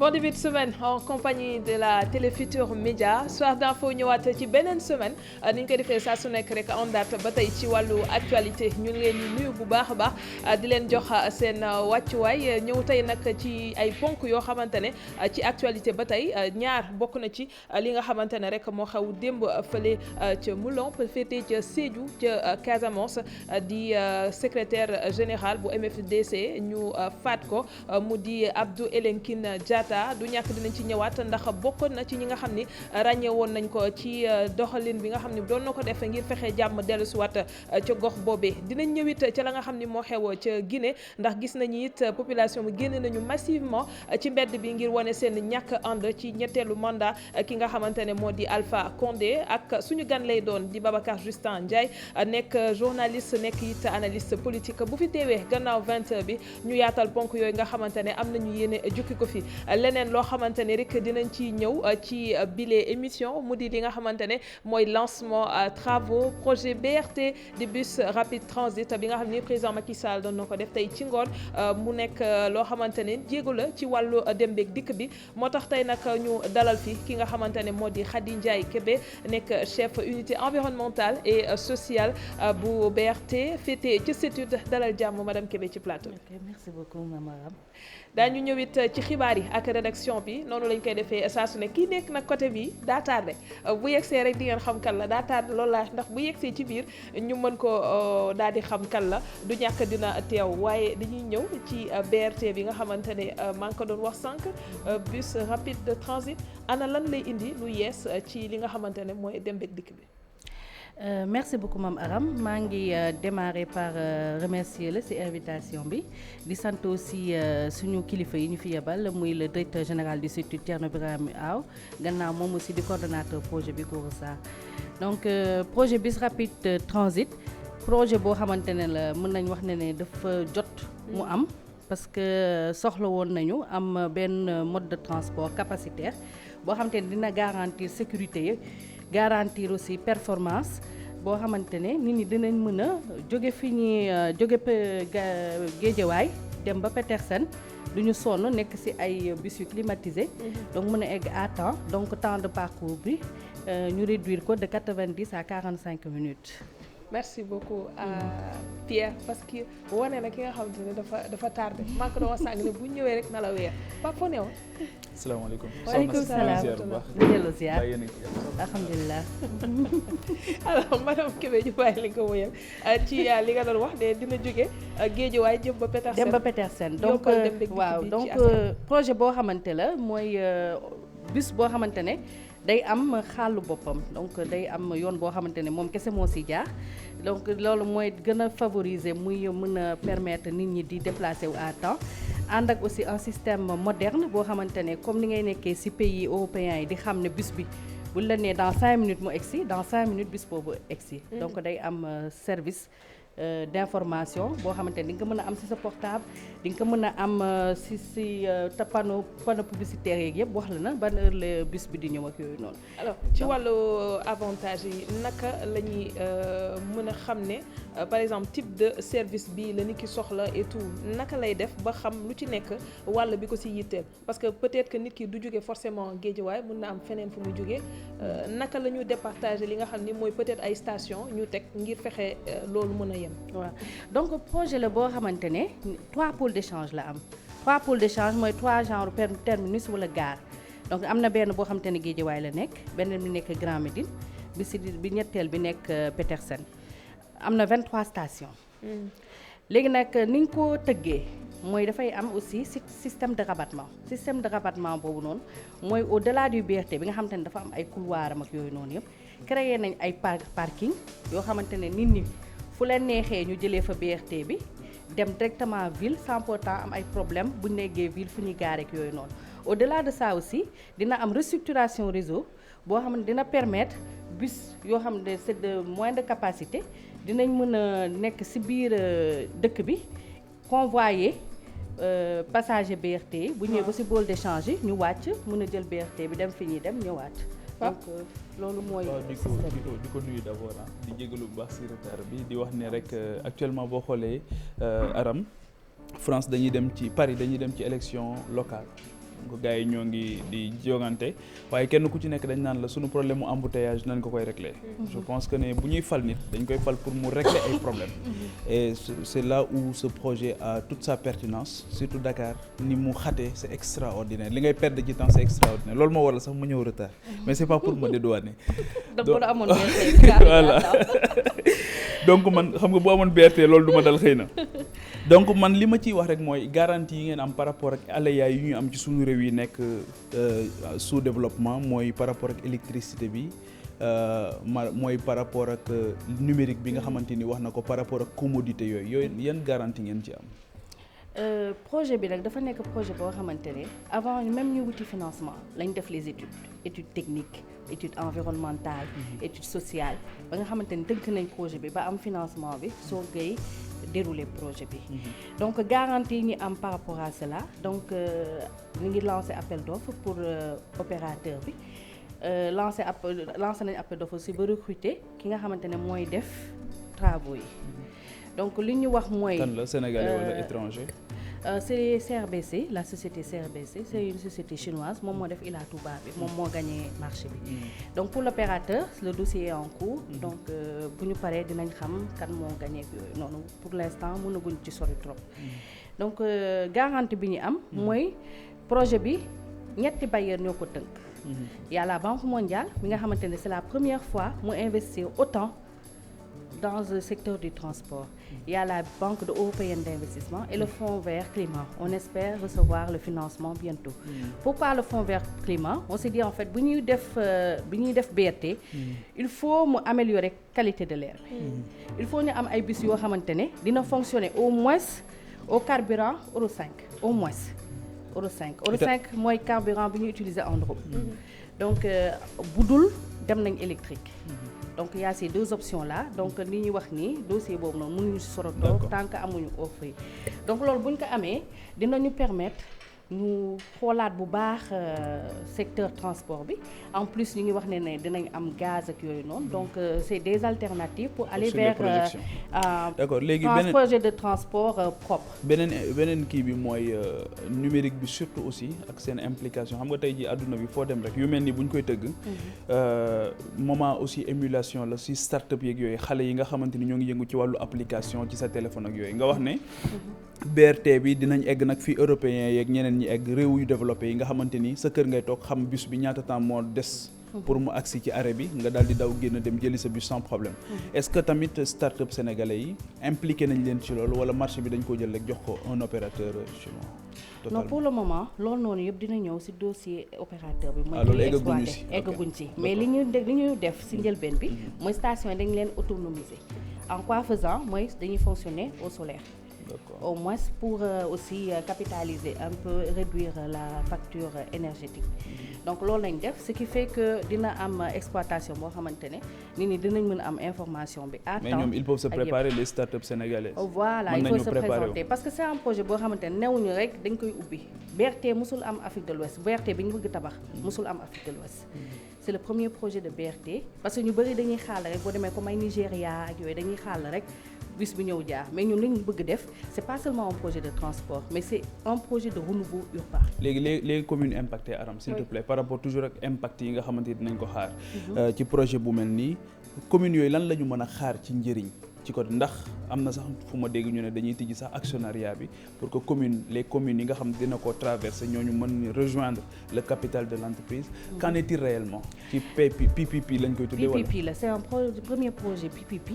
Bon début de semaine en compagnie de la Télé Futurs Médias soir d'info ñëwaat ci beneen semaine ni ñu koy defee saa su nekk rek àndaat ba tey ci wàllu actualité ñu ngi leen di nuyu bu baax a baax di leen jox seen wàccuwaay ñëw tey nag ci ay ponk yoo xamante ne ci actualité ba tey ñaar bokk na ci li nga xamante ne rek moo xew démb fële ca Moulon féete ca Sédhiou ca Casamance di secrétaire général bu MFDC ñu faat ko mu di Abdou Elinkine Diatta du ñàkk dinañ ci ñëwaat ndax bokkoon na ci ñi nga xam ni ràññee woon nañ ko ci doxalin bi nga xam ni doon na ko def ngir fexe jàmm dellusiwaat ca gox boobee dinañ ñëwit ca la nga xam ni moo xew ca Guinée ndax gis nañu it population bi génne nañu massivement ci mbedd bi ngir wane seen ñàkk ànd ci ñetteelu mandat ki nga xamante ne moo di Alpha Condé ak suñu gan lay doon di Babacar Justin Ndiaye nekk journaliste nekk it analyste politique bu fi teewee gannaaw 20h bi ñu yaatal ponk yooyu nga xamante ne am nañu yéene jukki ko fi leneen loo xamante ne rek dinañ ci ñëw ci bile émission mu di li nga xamante ne mooy lancement travaux projet BRT di bus rapide transit bi nga xam ni président Macky Sall doon na ko def tey ci ngoon mu nekk loo xamante ne jéego la ci wàllu dem beeg dikk bi moo tax tey nag ñu dalal fi ki nga xamante ne moo di Khady Ndiaye Kébé nekk chef unité environnementale et sociale bu BRT féete ci CETUD dalal jàmm madame Kébé ci plateau. Ok, merci beaucoup Mamaram. daañu ñëwit ci xibaar yi ak rédaction bi noonu lañ koy defee saa su ne kii nekk nag côté bi daa tardé bu yegsee rek di ngeen xam kan la daa tardé loolu laa ndax bu yegsee ci biir ñu mën ko daal di xam kan la du ñàkk dina teew waaye dañuy ñëw ci BRT bi nga xamante ne maa ngi ko doon wax sànq bus rapide de transit ana lan lay indi lu yees ci li nga xamante ne mooy dem beeg dikk bi. Merci beaucoup Mame Aram maa ngi démarrer par remercier la ci invitation bi di sant aussi suñu kilifa yi ñu fi yebal muy le directeur général du CETUD Thierno Birame Aw gannaaw moom aussi di coordonnateur projet bi Kourou Sarr donc projet bus rapide transit projet boo xamante ne la mën nañ wax ne dafa jot mu am parce que soxla woon nañu am benn mode de transport capacitaire boo xamante ne dina garantir sécurité yi garantir aussi performance boo xamante ne nit ñi dinañ mën a jóge fi ñuy jóge Géejawaay dem ba Petersen duñu sonn nekk ci ay bus yu climatisé donc mën a egg à temps donc temps de parcours bi ñu réduire ko de 90 à 45 minutes. Merci beaucoup à Pierre parce que wane na ki nga xamante ne dafa tardé maa ko doon wax sànq ne bu ñëwee rek na la weer Pape foo ne woon. salaamaaleykum. waaleykum salaam di dellu ziar alhamdulilah. alors madame Kébé ñu bàyyi li nga wëyal ci li nga doon wax de dina jóge Guédiawaye jëm ba Petersen. dem ba Petersen donc waaw donc projet boo xamante la mooy bus boo xamante ne. day am xaalu boppam donc day am yoon boo xamante ne moom kese moo ci jaar donc loolu mooy gën a favoriser muy mën a permettre nit ñi di déplacer wu à temps ànd ak aussi un système moderne boo xamante ne comme ni ngay nekkee ci pays européens yi di xam ne bus bi buñ la nee dans 5 minutes mu egsi dans 5 minutes bus boobu egsi donc day am service d'information boo xamante ne di nga ko mën a am ci sa portable di nga ko mën a am ci panneau publicitaire yeeg yëpp wax la na ban heure la bus bi di ñëw ak yooyu noonu. alors ci wàllu avantage yi naka la ñuy mën a xam ne par exemple type de service bi la nit ki soxla et tout naka lay def ba xam lu ci nekk wàll bi ko ci yitteel parce que peut-être que nit ki du jóge forcément Guédiawaye mën na am feneen fu muy jógee naka la ñu départager li nga xam ni mooy peut-être ay station ñu teg ngir fexe loolu mën a yem. waaw donc projet la boo xamante ne 3 pôles d'échange la am 3 pôles d'échange mooy 3 genres terminus wala gare donc am na benn boo xamante ne Guédiawaye la nekk benn bi nekk Grand Médine bi ñetteel bi nekk Petersen am na 23 stations. léegi nag ni nga ko tëggee mooy dafay am aussi système de rabattement boobu noonu mooy au-delà du BRT bi nga xamante ne dafa am ay couloiram ak yooyu noonu yëpp créé nañ ay parking yoo xamante ne nit ñi fu leen neexee ñu jëlee fa BRT bi dem directement ville sans pourtant am ay problème bu ñu nekkee ville fu ñuy gaaree ak yooyu noonu au-delà de ça aussi dina am restructuration réseau boo xam ne dina permettre bus yoo xam ne c'est de moindre capacité dinañ mën a nekk ci biir dëkk bi convoyer passager BRT yi bu ñëwee ba ci pôle d'échange yi ñu wàcc mën a jël BRT bi dem fi ñuy dem ñëwaat. donc loolu mooy. di ko nuyu d'abord di jégalu bu baax ci retard bi di wax ne rek actuellement boo xoolee Aram France dañuy dem ci Paris dañuy dem ci élection locale donc gars yi ñoo ngi di jogante waaye kenn ku ci nekk dañ naan la sunu problème mu embouteillage nañ ko koy régler. Je pense que ne bu ñuy fal nit dañ koy fal pour mu régler ay problèmes. Et c'est là où ce projet a toute sa pertinence surtout Dakar ni mu xatee c'est extraordinaire li ngay perdre ci temps c'est extraordinaire loolu moo waral sax ma ñëw retard mais c'est pas pour me dédouaner. Voilà. Donc man xam nga bu amoon BRT loolu du ma dal xëy na donc man li ma ciy wax rek mooy garantie yi ngeen am par rapport ak aléas yi ñu am ci suñu réew yi nekk sous développement mooy par rapport ak électricité bi mooy par rapport ak numérique bi nga xamante ni wax na ko par rapport ak commodité yooyu yan garantie ngeen ci am. Projet bi nag dafa nekk projet boo xamante ne avant même ñu wuti financement lañ def les études techniques études environnementales études sociales ba nga xamante ni tënk nañ projet bi ba am financement bi soo ngay dérouler projet bi. Donc garantie yi ñu am par rapport à cela donc ñu ngi lancer appel d'offres pour opérateur bi lancer nañ appel d'offres aussi ba recruter ki nga xamante ne mooy def travaux yi. Donc li ñu wax mooy. kan la sénégalais wala étranger. C'est CRBC la société CRBC c'est une société chinoise moom moo def Ila Touba bi moom moo gagné marché bi. Donc pour l'opérateur le dossier est en cours. Donc bu ñu paree dinañ xam kan moo gagné yooyu noonu pour l'instant mënaguñ ci sori trop. Donc garantie bi ñu am. mooy projet bi ñetti bailleurs ñoo ko tënk. Il y a la Banque mondiale mi nga xamante ne c'est la première fois mu investir autant. Dans le secteur du transport. Il y a la Banque européenne d'investissement et le Fonds vert climat. On espère recevoir le financement bientôt. Pourquoi le Fonds vert climat? On s'est dit en fait bu ñuy def BRT, il faut mu améliorer qualité de l'air. Il faut ñu am ay bus yoo xamante ne dina fonctionner au moins au carburant Euro 5 au moins Euro 5. Euro 5 mooy carburant bi ñu utiliser en Europe. Donc bu dul dem nañ électrique. Donc il y a ces deux options là donc li ñuy wax nii dossier boobu noonu mënuñu si sorotoo tant que amuñu offre yi donc loolu bu ñu ko amee dinañu permettre ñu xoolaat bu baax secteur transport bi en plus ñu ngi wax ne dinañ am gaz ak yooyu noonu donc c'est des alternatives pour aller vers d'accord léegi un projet de transport propre. beneen kii bi mooy numérique bi surtout aussi ak seen implication xam nga tey ji àdduna bi foo dem rek yu mel ni bu ñu koy tëgg moment aussi émulation la si start-up yeeg yooyu xale yi nga xamante ni ñoo ngi yëngu ci wàllu application ci sa téléphone ak yooyu nga wax ne BRT bi dinañ egg nag fii européens yeeg ñeneen ñi egg réew yu développé yi nga xamante ni sa kër ngay toog xam bus bi ñaata temps moo des pour mu agsi ci arrêt bi nga daal di daw génn dem jëli sa bus sans problème. Est-ce que tamit start-up sénégalais yi impliqué nañ leen ci loolu wala marché bi dañ ko jël rek jox ko un opérateur chinois. Non pour le moment loolu noonu yëpp dina ñëw ci dossier opérateur bi. mooy li exploité eggaguñ ci mais li ñu def ci njëlbeen bi. mooy station yi dañ leen autonomiser. En quoi faisant mooy dañuy fonctionner au solaire. D'accord. Au moins pour aussi capitaliser un peu réduire la facture énergétique. Donc loolu lañ def ce qui fait que dina am exploitation boo xamante ne nit ñi dinañ mën a am information bi à temps. Mais ñoom ils peuvent se préparer les startups sénégalaises. Voilà il faut se présenter parce que c'est un projet boo xamante ne newuñu rek dañ koy ubbi BRT musul am Afrique de l'Ouest BRT bi ñu bëgg tabax musul am Afrique de l'Ouest. C'est le premier projet de BRT parce que ñu bëri dañuy xaal rek boo demee comme ay Nigéria ak yooyu dañuy xaal rek bus bi ñëw jaar mais ñun li ñu bëgg def c'est pas seulement un projet de transport mais c'est un projet de renouveau urbain. léegi les communes impactées Aram s'il te plaît par rapport toujours ak impact yi nga xamante ni dinañ ko xaar. ci projet bu mel nii communes yooyu lan la ñu mën a xaar ci njëriñ. ci côté ndax am na sax fu ma dégg ñu ne dañuy tijji sax actionnariat bi pour que les communes yi nga xam dina ko traverser ñooñu mën rejoindre le capital de l'entreprise. Qu'en est-il réellement ci PPP lañ koy tuddee wala. PPP la c'est un premier projet PPP.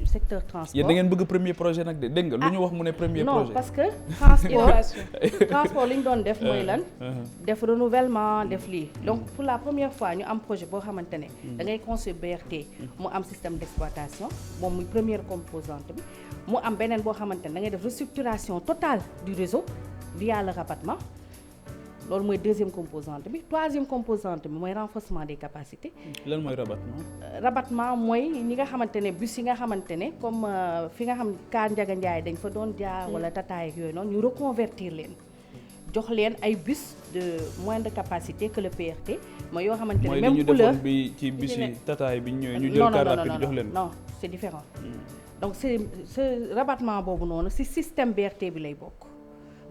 secteur transport yéen da ngeen bëgg premier projet nag de dégg nga lu ñu wax mu ne premier projet. non parce que transport li ñu doon def mooy lan. def renouvellement def lii donc pour la première fois ñu am projet boo xamante ne. da ngay construire BRT mu am système d'exploitation moom muy première composante bi mu am beneen boo xamante ne da ngay def restructuration totale du réseau via le rabattement loolu mooy deuxième composante bi troisième composante bi mooy renforcement des capacités. lan mooy rabattement. rabattement mooy ñi nga xamante ne bus yi nga xamante ne comme fi nga xam Kaar Ndiaga Ndiaye dañ fa doon jaar wala Tata ak yooyu noonu ñu reconvertir leen jox leen ay bus de moindre capacité que le PRT mooy yoo xamante ne même couleur bi ci bus yi Tata yi bi ñu ñëwee ñu jël car rapide jox leen. non c'est différent. donc c'est ce rabattement boobu noonu ci système BRT bi lay bokk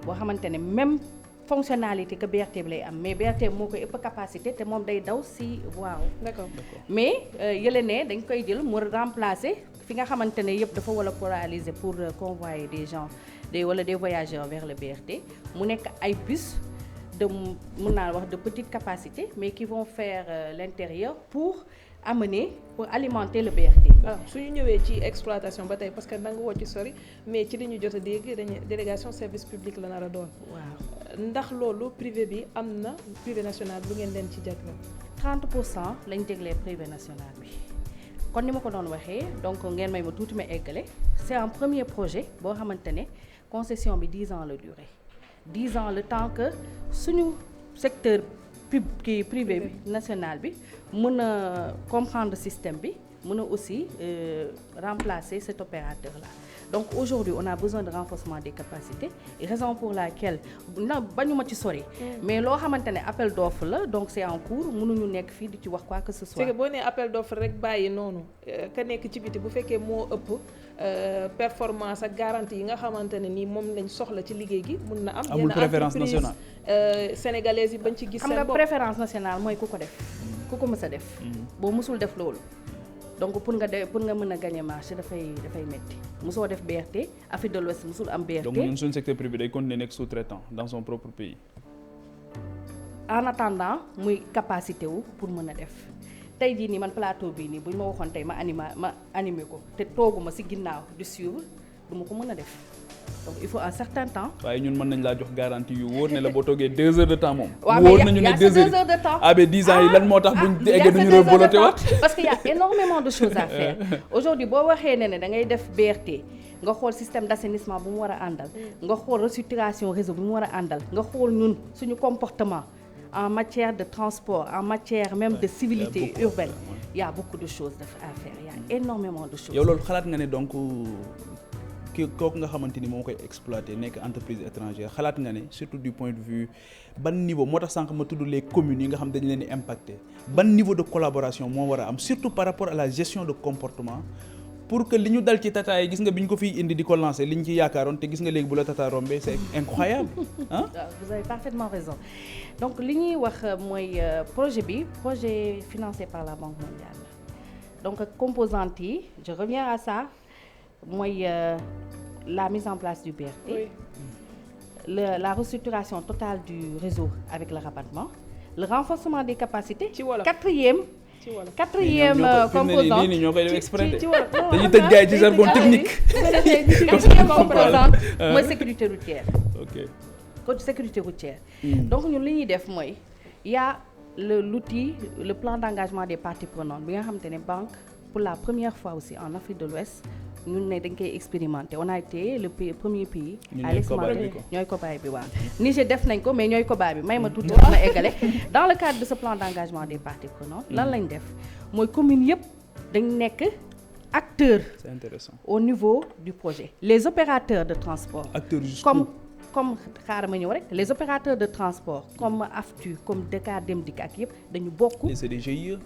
boo xamante ne même fonctionnalité que BRT bi lay am mais BRT moo koy ëpp capacité te moom day daw si waaw. d'accord mais yële ne dañ koy jël mu remplacer fi nga xamante ne yëpp dafa wala polariser pour convoyer des gens wala des voyageurs vers le BRT mu nekk ay bus de mun naa wax de petite capacité mais qui vont faire l'intérieur pour alimenter le BRT. alors suñu ñëwee ci exploitation ba tey parce que nanga woo ci sori mais ci li ñu jot a dégg dañuy délégation service public la nar a doon. waaw ndax loolu privé bi am na privé national lu ngeen leen ci jagleel. 30% lañ jéglee privé national bi kon ni ma ko doon waxee donc ngeen may ma tuuti ma eggale c'est un premier projet boo xamante ne concession bi 10 ans la durée 10 ans le temps que suñu secteur privé bi national bi mën a comprendre système bi mën a aussi remplacer cet opérateur là donc aujourd'hui on a besoin de renforcement des capacités et raison pour laquelle bañu ma ci sori mais loo xamante ne appel d'offre la donc c'est en cours mënuñu nekk fii di ci wax quoi que ce soit. c'est que boo nee appel d'offre rek bàyyi noonu ka nekk ci biti bu fekkee moo ëpp performance ak garantie yi nga xamante ne nii moom lañ soxla ci liggéey gi mun na am. amul préférence nationale sénégalaise yi bañ ci gis seen bopp. xam nga préférence nationale mooy ku ko def ku ko mës a def. boo mësul def loolu. donc pour nga mën a gagner marché dafay métti mosoo def BRT Afrique de l'Ouest mosul am BRT. donc ñun suñu secteur privé day continuer nekk sous-traitant dans son propre pays. en attendant muy capacité wu pour mën a def tey jii nii man plateau bii nii buñ ma waxoon tey ma animé ko te tooguma ci ginnaaw di suivre du ma ko mën a def donc il faut un certain temps. waaye ñun mën nañ laa jox garantie yu wóor ne la boo toogee 2 heures de temps moom. waaw wóor nañu ne 2 heures de temps. ah ben 10 ans yi lan moo tax buñ eggee duñu reboloté waat. parce que y a énormément de choses à faire aujourd'hui boo waxee ne da ngay def BRT nga xool système d'assainissement bu mu war a àndal. nga xool restructuration réseau bu mu war a àndal. nga xool ñun suñu comportement en matière de transport en matière même de civilité urbaine. Il y a beaucoup de choses à faire il y a énormément de choses. yow loolu xalaat nga ne donc. kooku nga xamante ni moo koy exploiter nekk entreprise étrangère xalaat nga ne surtout du point de vue ban niveau moo tax sànq ma tudd les communes yi nga xam dañu leen di impacter ban niveau de collaboration moo war a am surtout par rapport à la gestion de comportement pour que li ñu dal ci tata yi gis nga bi ñu ko fiy indi di ko lancer li ñu ci yaakaaroon te gis nga léegi bu la tata rombé c'est incroyable ah. vous avez parfaitement raison donc li ñuy wax mooy projet financé par la Banque mondiale donc composantes yi je reviens à ça. mooy la mise en place du BRT, oui. La restructuration totale du réseau avec le rabattement, le renforcement des capacités, quatrième composante ñoo koy def exprès dañuy tëj gars yi ci jargon technique. quatrième composante mooy sécurité routière. ok sécurité routière. donc ñun li ñuy def mooy y a l'outil le plan d'engagement des parties prenantes bi nga xamante ne banque pour la première fois aussi en Afrique de l'Ouest ñun ne dañ koy expérimenter on a été le premier pays à l'expérimenter ñooy cobaye bi waaw Niger def nañ ko mais ñooy cobaye bi may ma tuuti ma eggale dans le cadre de ce plan d'engagement des parties prenantes lan lañ def mooy commune yëpp dañ nekk acteurs. C'est intéressant. Au niveau du projet les opérateurs de transport comme xaaral ma ñëw rek les opérateurs de transport comme AFTU comme Dakar Dem Dikk ak yëpp dañu bokk. c'est des GIE.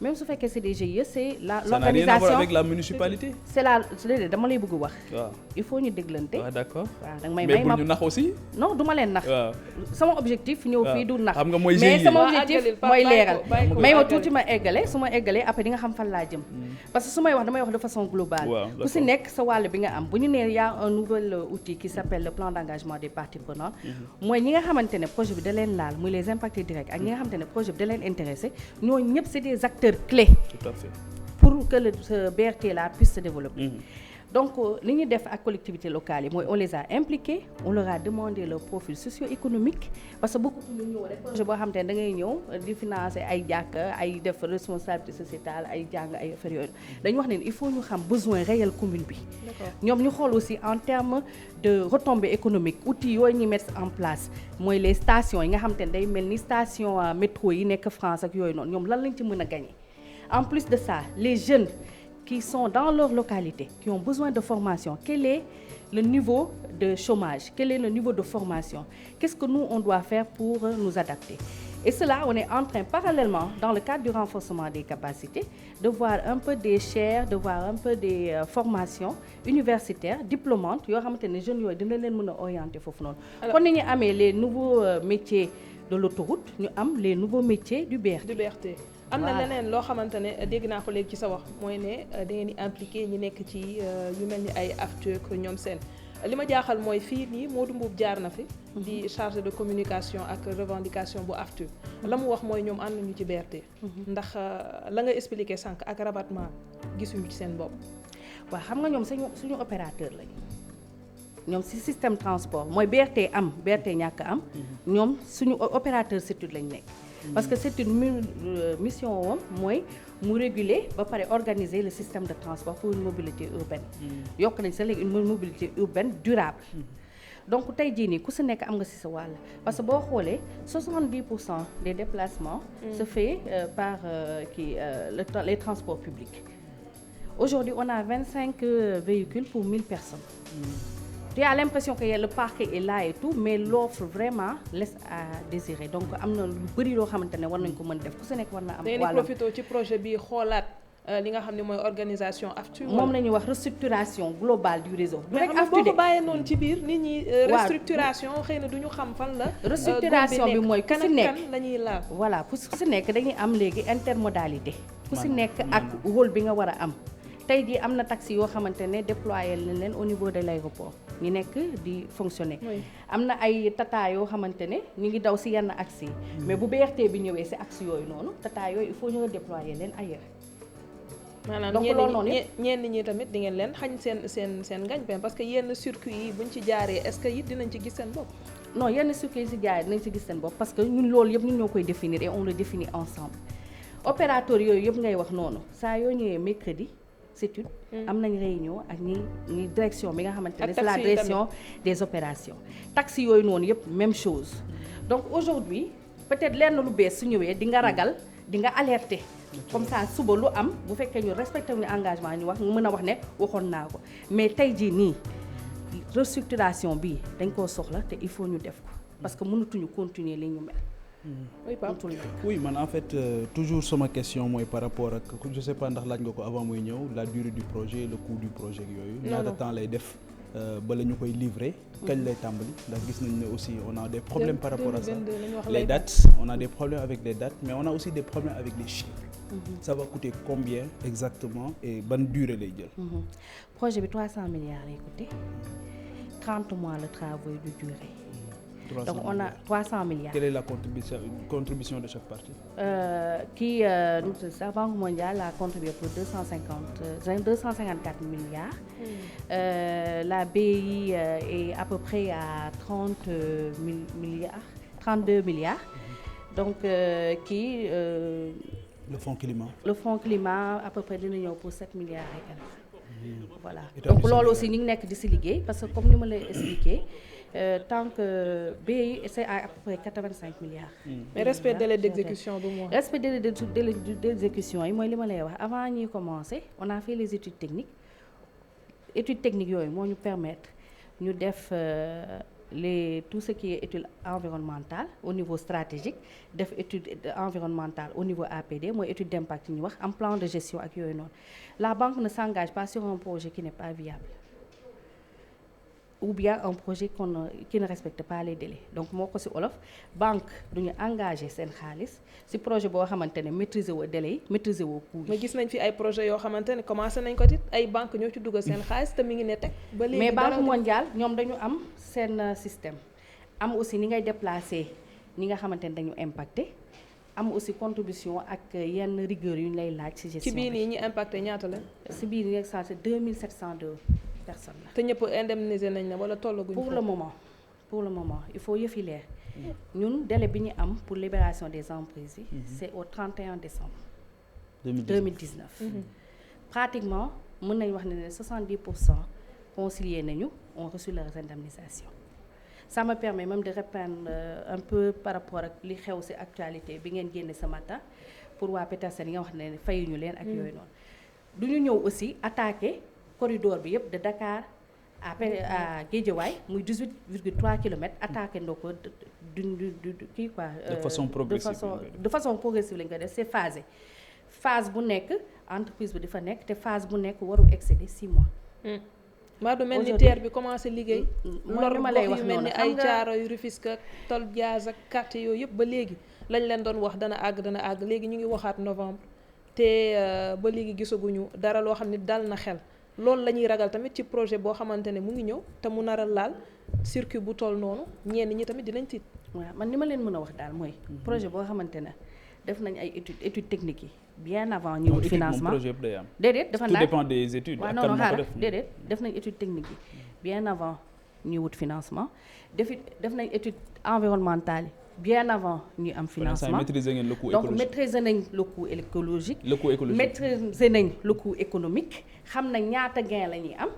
même su fekkee c'est des GIE c'est l'organisation. Ça n'a rien à voir avec la municipalité. c'est dama lay bëgg wax. waaw il faut ñu déglante. waaw d'accord. waaw danga may mais bu ñu nax aussi. non du ma leen nax. waaw sama objectif ñëw fii du nax. xam nga mooy GIE mais sama objectif mooy leeral. may ma tuuti ma eggale su ma eggalee après di nga xam fan laa jëm. parce que su may wax damay wax de façon globale. ku si nekk sa wàll bi nga am bu ñu nee y a un nouvel outil qui s'appelle le plan d'engagement des parties prenantes. mooy ñi nga xamante ne projet bi da leen laal muy les impactés directs ak ñi nga xamante ne projet bi da leen intéressé ñooñu ñëpp c'est des acteurs clés. Tout à fait. Pour que ce BRT là puisse se développer. Donc li ñu def ak collectivités locales yi mooy on les a impliqués on leur a demandé leur profil socio-économique parce que beaucoup ñu ñëw rek projet boo xam te ne da ngay ñëw di financer ay jàkk ay def responsabilité sociétale ay jàng ay affaires yooyu dañu wax ne il faut ñu xam besoin réel commune bi. ñoom ñu xool aussi en termes de retombées économiques outils yooyu ñu mettre en place mooy les stations yi nga xam te ne day mel ni station métro yi nekk France ak yooyu noonu ñoom lan lañ ci mën a gagner. En plus de ça, les jeunes qui sont dans leur localité, qui ont besoin de formation, quel est le niveau de chômage? Quel est le niveau de formation? Qu'est-ce que nous, on doit faire pour nous adapter? Et cela, on est en train, parallèlement, dans le cadre du renforcement des capacités, de voir un peu des chaires, de voir un peu des formations universitaires, diplômantes, yoo xamante ne jeunes yooyu dina leen mën a orienter foofu noonu. Kon ni ñu amee les nouveaux métiers de l'autoroute, ñu am les nouveaux métiers du BRT. du BRT. am na leneen loo xamante ne dégg naa ko léegi ci sa wax mooy ne da ngeen di impliqué ñi nekk ci yu mel ni ay AFTUC ñoom seen. li ma jaaxal mooy fii nii Modou Mboub jaar na fi. di chargé de communication ak revendication bu AFTU. la mu wax mooy ñoom ànduñu ci BRT. ndax la nga expliqué sànq ak rabattement gisuñu ci seen bopp. waaw xam nga ñoom suñu opérateur lañu ñoom ci système transport mooy BRT am BRT ñàkk am. ñoom suñu opérateur CETUD lañ nekk. parce que CETUD mission woom mooy. mu réguler ba pare organiser le système de transport pour une mobilité urbaine. yokk nañ sa léegi une mobilité urbaine durable. donc tey jii nii ku si nekk am nga si sa wàll parce que boo xoolee 70% des déplacements. se fait par les transports publics. aujourd'hui on a 25 véhicules pour 1000 personnes. Tu as l'impression que le parc est là et tout mais l'offre vraiment laisse à désirer donc am na lu bëri loo xamante ne war nañ ko mën def ku si nekk war na am. wàllam dañuy profité ci projet bi xoolaat li nga xam ne mooy organisation AFTU. moom la ñuy wax restructuration globale du réseau. du rek AFTU boo ko bàyyee noonu ci biir nit ñi. restructuration xëy na du ñu xam fan la. restructuration bi mooy ku si nekk kan la ñuy laal. voilà ku si nekk dañuy am léegi intermodalité. ku si nekk ak rôle bi nga war a am. tey jii am na taxi yoo xamante ne déployé nañ leen au niveau de l'aéroport ñi nekk di fonctionner. am na ay tata yoo xamante ne ñu ngi daw si yenn axes yi. mais bu BRT bi ñëwee si axes yooyu noonu tata yooyu il faut ñu déployer leen ailleurs. maanaam donc loolu noonu ñenn ñi tamit di ngeen leen xañ seen ngañ-pen parce que yenn circuit yi buñ ci jaaree est-ce que it dinañ ci gis seen bopp. non yenn circuit yi si jaaree dinañ si gis seen bopp parce que ñun loolu yëpp ñun ñoo koy définir et on le définit ensemble. opérateur yooyu yëpp ngay wax noonu saa yoo ñëwee mercredi. CETUD am nañ réunion ak ñi direction bi nga xamante ne c'est la direction des opérations taxi yooyu noonu yëpp même chose donc aujourd'hui peut-être lenn lu bees su ñëwee di nga ragal di nga alerter comme ça suba lu am bu fekkee ñu respecté ñu engagement ñu wax nga mën a wax ne waxoon naa ko mais tey jii nii restructuration bi dañ koo soxla te il faut ñu def ko parce que mënatuñu continuer li ñu mel. oui man en fait toujours sama question mooy par rapport ak je sais pas ndax laaj nga ko avant muy ñëw la durée du projet le coût du projet yooyu. ñaata temps lay def ba la ñu koy livrer. kañ lay tàmbali ndax gis nañ ne aussi on a des problèmes par rapport à ça les dates on a des problèmes avec les dates mais on a aussi des problèmes avec les chiffres. ça va coûter combien exactement et ban durée lay jël. projet bi 300 milliards lay coûter 30 mois le travail de durée. donc on a 300 milliards. Quelle est la contribution de chaque partie? La Banque mondiale a contribué pour 254 milliards. La BI est à peu près à 32 milliards. Donc le fonds climat. Le fonds climat à peu près dina ñëw pour 7 milliards et quelques. Voilà donc loolu aussi ñu ngi nekk di si liggéey parce que comme ni ma lay expliqué. Tant que BI c'est à peu près 85 milliards. mais respect délai d'exécution du mois. respect délai d'exécution yi mooy li ma lay wax avant ñuy commencer on a fait les études techniques yooyu moo ñu permettre ñu def tout ce qui est étude environnementale au niveau stratégique def étude environnementale au niveau APD mooy étude d'impact yi ñu wax am plan de gestion ak yooyu noonu la banque ne s'engage pas sur un projet qui n'est pas viable. ou bien un projet qui ne respecte pas les délais donc moo ko ci olof banque duñu engagé seen xaalis ci projet boo xamante ne maîtriser woo délai yi maîtriser woo coût yi. mais gis nañ fi ay projets yoo xamante ne commencé nañ ko it ay banque ñoo ci dugal seen xaalis te mi ngi ne teg. ba léegi mais banque mondiale ñoom dañu am seen système am aussi ni ngay déplacer ñi nga xamante ne dañu impacté am aussi contribution ak yenn rigueur yu ñu lay laaj ci gestion ci biir nii ñi impacté ñaata la. ci biir nii c'est 2702. personne la te ñëpp indemnisé nañ la wala tollaguñ pour le moment il faut yëf yi leer ñun délai bi ñu am pour libération des emprises yi c'est au 31 décembre 2019 pratiquement mën nañ wax ne 70% concilié nañu ont reçu leurs indemnisations ça me permet même de reprendre un peu par rapport ak li xew ci actualité bi ngeen génne ce matin pour waa Petersen yi nga wax ne fayuñu leen ak yooyu noonu du ñu ñëw aussi attaquer corridor bi yëpp de Dakar à Guédiawaye muy 18,3 kilomètres attaqué ndoo ko du kii quoi. de façon progressive de façon progressive lañ ko def c'est phasé phase bu nekk entreprise bi di fa nekk te phase bu nekk warul excéder 6 mois. maa du mel ni TER bi commencé liggéey. mooy li ma lay wax yu mel noonu ni ay Caaro yu Rufisque ak Tol Diaz ak quartier yooyu yëpp ba léegi lañ leen doon wax dana àgg léegi ñu ngi waxaat novembre te ba léegi gisaguñu dara loo xam ne dal na xel. loolu la ñuy ragal tamit ci projet boo xamante ne mu ngi ñëw te mu nar a laal circuit bu toll noonu ñenn ñi tamit dinañ tiit. waaw man ni ma leen mën a wax daal mooy. projet boo xamante ne def nañ ay études techniques yi bien avant ñu wut financement projet day am. déedéet dafa tout dépend des études. waaw non xaaral déedéet def nañ études techniques yi bien avant ñu wut financement def nañ étude environnementale yi bien avant ñu am financement maîtriser ngeen le coût écologique donc maîtriser nañ le coût écologique. maîtriser nañ le coût économique xam nañ ñaata gain la ñuy am.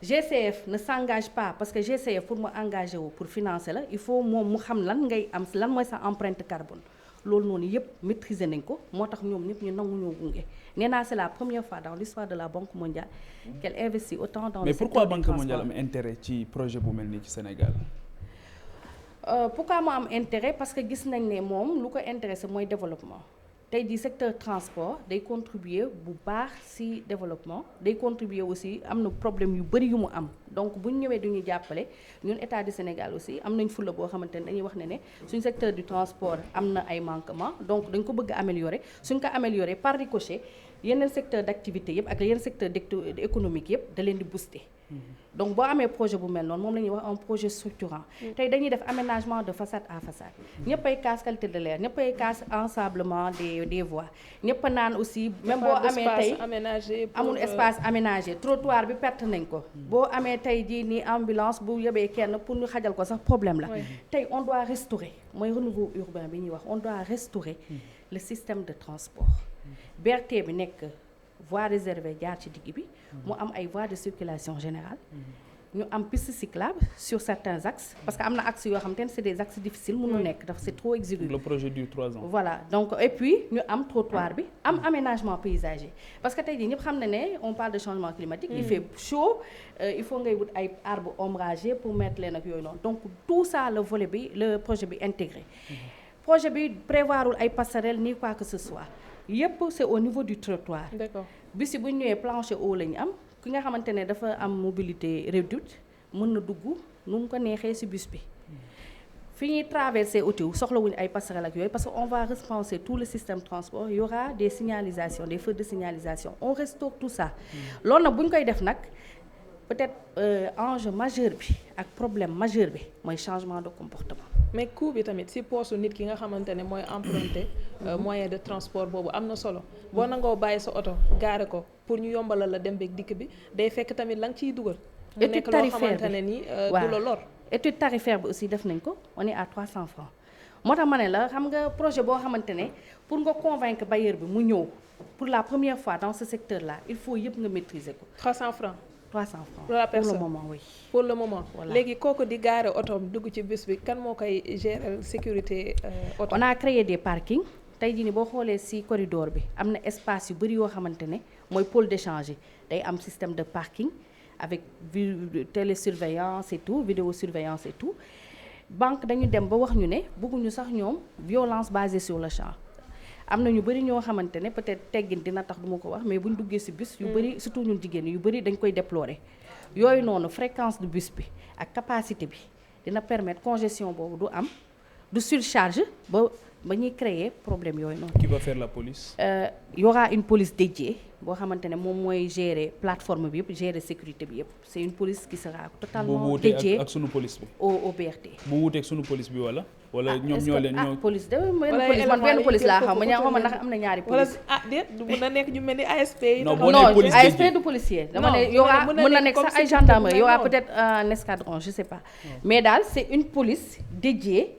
GCF ne s'engage pas parce que GCF pour mu engager wu pour financer la il faut moom mu xam lan ngay am lan mooy sa empreinte carbone loolu noonu yëpp maîtriser nañ ko moo tax ñoom ñëpp ñu nangu ñoo gunge nee naa c'est la première fois dans l'histoire de la Banque mondiale qu'elle investit autant dans le secteur du transport. Mais pourquoi Banque mondiale am intérêt ci projet bu mel nii ci Sénégal. Pourquoi mu am intérêt parce que gis nañ ne moom lu ko intéressé mooy développement tey jii secteur transport day contribuer bu baax ci développement day contribuer aussi am na problème yu bari yu mu am donc bu ñu ñëwee du ñu jàppale ñun état du Sénégal aussi am nañ fulla boo xamante ne dañuy wax ne suñu secteur du transport am na ay manquements donc dañ ko bëgg a améliorer suñ ko améliorer par ricochet yeneen secteur d'activité yëpp ak yeneen secteur économique yëpp da leen di booster. donc boo amee projet bu mel noonu moom la ñuy wax un projet structurant. tey dañuy def aménagement de façade à façade. ñëpp ay casse qualité de l'air ñëpp ay casse ensablement des voies ñëpp naan aussi. même boo amee tey amul espace aménagé trottoir bi perte nañ ko. boo amee tey jii nii ambulance bu yebee kenn pour ñu xajal ko sax problème la. tey on doit restaurer mooy renouveau urbain bi ñuy wax on doit restaurer le système de transport. BRT bi nekk voie réservée jaar ci digg bi mu am ay voies de circulation générale ñu am piste cyclable sur certains axes parce que am na axes yoo xam te ne c'est des axes difficiles mënul nekk dafa c'est trop exigu. Le projet dure 3 ans. Voilà donc et puis ñu am trottoir bi am aménagement paysager parce que tey jii ñëpp xam na ne on parle de changement climatique. Il fait chaud il faut ngay wut ay arbres ombragés pour mettre leen ak yooyu noonu donc tout ça le projet bi intégré. projet bi prévoirul ay passerelles ni quoi que ce soit. yëpp c'est au niveau du trottoir. D'accord. bis bu ñu ñëwee plancher haut la ñu am ki nga xamante ne dafa am mobilité réduite mën na dugg nu mu ko neexee ci bus bi. fi ñuy traverser outil soxlawuñu ay passerelles ak yooyu parce que on va repenser tout le système transport il y aura des signalisations des feux de signalisation on restaure tout ça. loolu nag bu ñu koy def nag peut-être enjeu majeur bi ak problème majeur bi mooy changement de comportement. mais coût bi tamit si poosu nit ki nga xamante ne mooy emprunter moyen de transport boobu am na solo boo nangoo bàyyi sa oto gaare ko pour ñu yombalal la dem beeg dikk bi day fekk tamit la nga ciy dugal. mu nekk loo xamante ne nii du la lor. étude tarifaire bi aussi def nañ ko on est à 300 francs moo tax ma ne la xam nga projet boo xamante ne pour nga convaincre bailleur bi mu ñëw pour la première fois dans ce secteur là il faut yëpp nga maîtriser ko. 300 francs. 300 francs pour la personne pour le moment oui. pour le moment voilà. Léegi kooku di gaare otoom dugg ci bus bi kan moo koy gérer sécurité oto. on a créé des parkings tey jii ni boo xoolee ci corridor bi am na espace yu bari yoo xamante ne mooy pôle d'échange yi day am système de parking avec télésurveillance et tout vidéosurveillance et tout banque dañu dem ba wax ñu ne bëgguñu sax ñoom violence basée sur le champ. am na ñu bëri ñoo xamante ne peut-être teggin dina tax du ma ko wax mais bu ñu duggee ci bus yu bëri surtout ñun jigéen yu bëri dañ koy déplorer yooyu noonu fréquence de bus bi ak capacité bi dina permettre congestion boobu du am du surcharge ba ñuy créer problème yooyu noonu. Qui va faire la police? Y aura une police dédiée boo xamante ne moom mooy gérer plateforme bi yëpp gérer sécurité bi yëpp c'est une police qui sera totalement dédiée ak sunu police bi. au BRT. bu wuuteeg sunu police bi wala ñoom ñoo leen ñoo. police de benn police laa xam ma ndax am na ñaari police. déet mën na nekk ñu mel ni ASP yi. non boo nee police ASP du policier. dama ne y aura mën na nekk sax ay gendarmerie y aura peut-être un escadron je sais pas. mais daal c'est une police dédiée.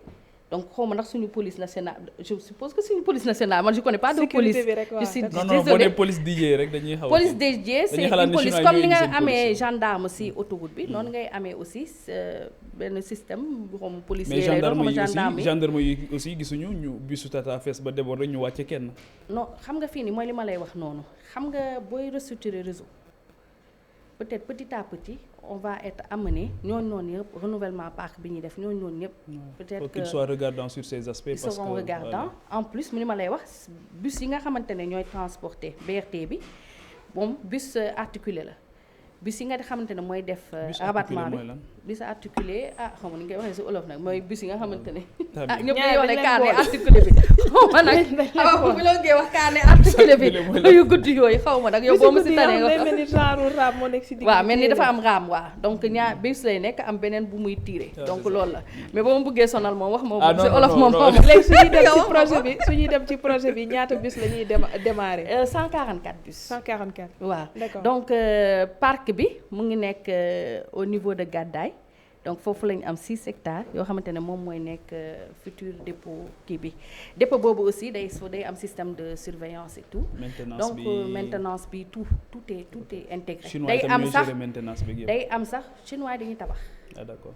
donc xaw ma ndax suñu police nationale je suppose que suñu police nationale man je connais pas de police. je suis désolée boo nee police dédiée rek dañuy xaw a. police dédiée c'est une police comme ni nga amee gendarme ci autoroute bi noonu ngay amee aussi benn système xaw ma policier lay doon xaw ma gendarme mais gendarme yi aussi gisuñu ñu bisu Tata fees ba déborder rek ñu wàcce kenn. non xam nga fii nii mooy li ma lay wax noonu xam nga booy restructurer réseau peut-être petit à petit on va être amené ñooñu noonu yëpp renouvellement parc bi ñuy def ñooñu noonu ñëpp. peut-être que qu'il soit regardant sur ces aspects. ils seront regardants en plus mu ni ma lay wax bus yi nga xamante ne ñooy transporter BRT bi moom bus articulé la. bus yi nga xamante ne mooy def rabattement bi bus articulé xam nga ni nga koy waxee ci olof nag mooy bus yi nga xamante ne ñëpp dañuy wax ne carnet articulé bi xaw ma nag bu la ngee wax carnet articulé bi yu gudd yooyu xaw ma nag yow boo ma ci tane nga mel ni genre raam moo nekk ci digg waaw mel ni dafa am raam donc ñaar bus lay nekk am beneen bu muy tiré donc loolu la mais boo ma bëggee sonal moom wax moom ci olof moom xaw ma léegi suñuy dem ci projet bi ñaata bus la ñuy démarrer 144 bus 144 waaw d'accord donc parc bi mu ngi nekk au niveau de Gadaye donc foofu lañu am 6 hectares yoo xamante ne moom mooy nekk futur dépôt kii bi dépôt boobu aussi day am système de surveillance et tout donc maintenance bi tout est intégré day am sax chinois dañuy tabax d'accord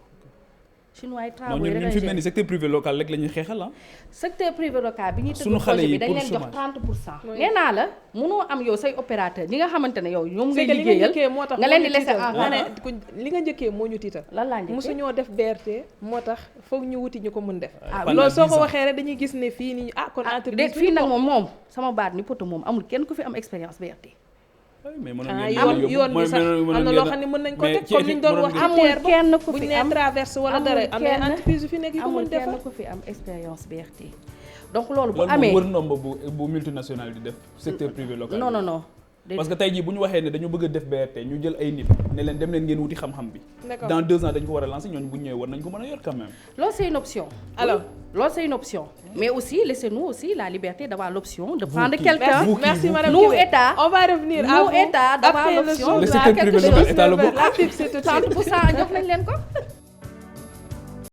chinois yi travaux yi ñun fi mu ne nii secteur privé local rek la ñuy xeexal secteur privé local bi ñuy tëgg projet bi dañ leen jox 30%. nee naa la mënoo am yow say opérateur ñi nga xamante ne yow ñoom ngay liggéeyal nga leen di laisser en li nga njëkkee moo ñu tiital lan laa njëkkee mosuñoo def BRT moo tax foog ñu wuti ñu ko mën def loolu soo ko waxee rek dañuy gis ne fii nii kon entreprise fii nag moom sama baat ni poto moom amul kenn ku fi am expérience BRT mais yoon bi sax am na loo xam ne mën nañ ko teg comme ni ñu doon wax ci terre ba kenn ku bu fi ñu nee am traverse wala dara am na entreprise yu fi nekk yi ko mën defar kenn ku fi am expérience BRT donc loolu bu loolu amee wër ndomba bu multinational di def secteur privé local non parce que tey jii bu ñu waxee ne dañu bëgg a def BRT ñu jël ay nit ne leen dem leen ngeen wuti xam-xam bi dans 2 ans dañ ko war a lancer ñooñu bu ñu ñëwee war nañ ko mën a yor quand même loolu c'est une option alors loolu c'est une option mais aussi laissez-nous aussi la liberté d'avoir l'option de prendre quelqu'un merci madame nous État on va revenir à nous vous État d'avoir l'option le secteur privé local État la bokk la pub c'est tout de suite 30% jox nañ leen ko